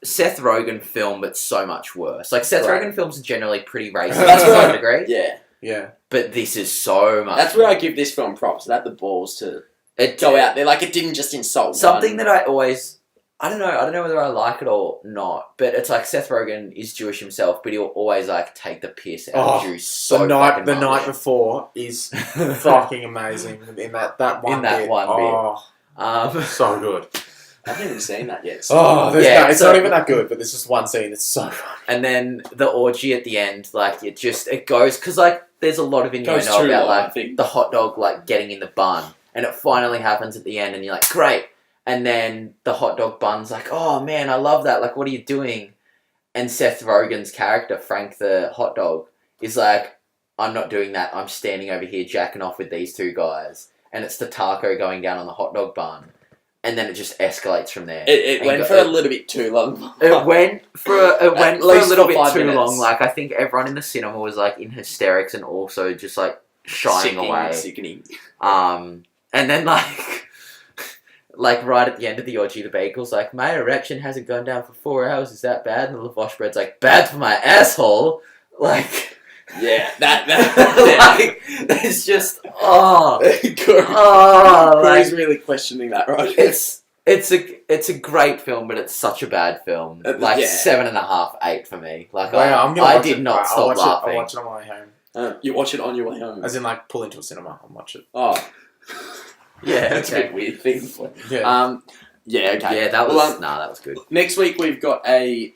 Seth Rogen film, but so much worse. Seth Rogen films are generally pretty racist to some degree. Yeah. Yeah. But this is so much. That's where I give this film props. It had the balls to go out there. It didn't just insult something one. that I always. I don't know whether I like it or not, but it's Seth Rogen is Jewish himself, but he'll always take the piss out of Jews so the night before is fucking amazing in that one bit. Oh, so good. I haven't even seen that yet. So. It's not even that good, but there's just one scene that's so funny. And then the orgy at the end, it goes because there's a lot of innuendo about the hot dog getting in the bun, and it finally happens at the end, and you're great. And then the hot dog bun's oh man, I love that. What are you doing? And Seth Rogen's character, Frank the hot dog, is I'm not doing that. I'm standing over here jacking off with these two guys, and it's the taco going down on the hot dog bun. And then it just escalates from there. It went for a little bit too long. It went for a little bit too minutes. long. I think everyone in the cinema was in hysterics and also just shying away. Sickening. And then right at the end of the orgy, the bagel's my erection hasn't gone down for 4 hours. Is that bad? And the lavash bread's bad for my asshole. Yeah, that it's just Corey's really questioning that, right? It's It's a great film, but it's such a bad film. Like Yeah. 7.5, 8 for me. Like Well, I'm gonna I watch did it. not I'll stop watch laughing. I'll watch it on my way home. You watch it on your way home. As in, like, pull into a cinema and watch it. Oh, Yeah, that's a okay. bit weird thing. Yeah. Yeah, okay. Yeah, that was Well, that was good. next week we've got a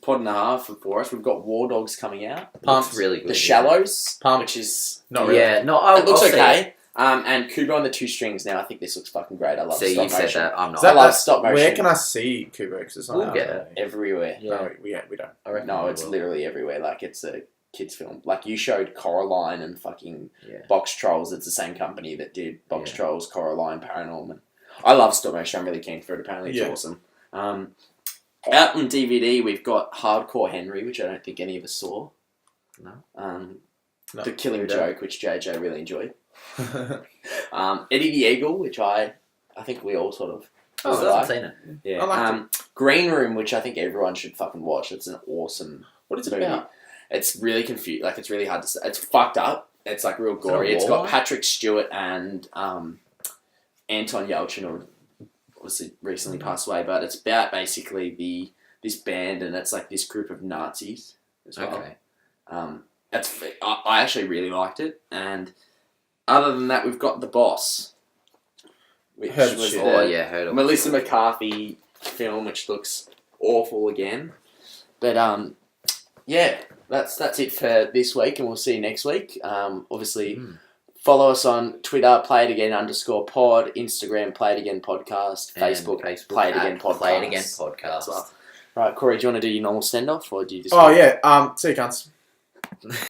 pod and a half for us. We've got War Dogs coming out. Looks really good. The Shallows, Pumped. which is Not really. Yeah, no, it looks I'll see okay. it. And Kubo and the Two Strings. Now I think this looks fucking great. I love See, stop you said motion. that. I'm Is not. that I love like- stop motion. Where can I see Kubo? Because it's not We'll out get there. Everywhere. Yeah. No, we don't. I reckon No, we it's will. literally everywhere. Like it's a kids film. Like you showed Coraline and fucking Yeah. Box Trolls. It's the same company that did Box Yeah. Trolls, Coraline, Paranorman. I love stop motion. I'm really keen for it. Apparently, it's Yeah. awesome. Out on DVD, we've got Hardcore Henry, which I don't think any of us saw. No. No, The Killing we don't. Joke, which JJ really enjoyed. Eddie the Eagle, which I think we all sort of Oh, really I like. haven't seen it. Yeah. I liked Green Room, which I think everyone should fucking watch. It's an awesome What is it movie. about? It's really confused. Like it's really hard to say. It's fucked up. It's like real it a gory. It's war got one? Patrick Stewart and Anton Yelchin, who obviously recently passed away. But it's about basically this band, and it's like this group of Nazis as well. Okay. I actually really liked it, and other than that, we've got The Boss, which Heard was shit. the Oh yeah, heard of Melissa McCarthy film, which looks awful again. But yeah, that's it for this week, and we'll see you next week. Obviously, follow us on Twitter, @playitagain_pod, Instagram, @playitagainpodcast, And Facebook, Facebook Play It Again at Podcast. Play It Again Podcast. As well. Right, Corey, do you want to do your normal send off, or do you just? Oh, yeah. See you, cunts.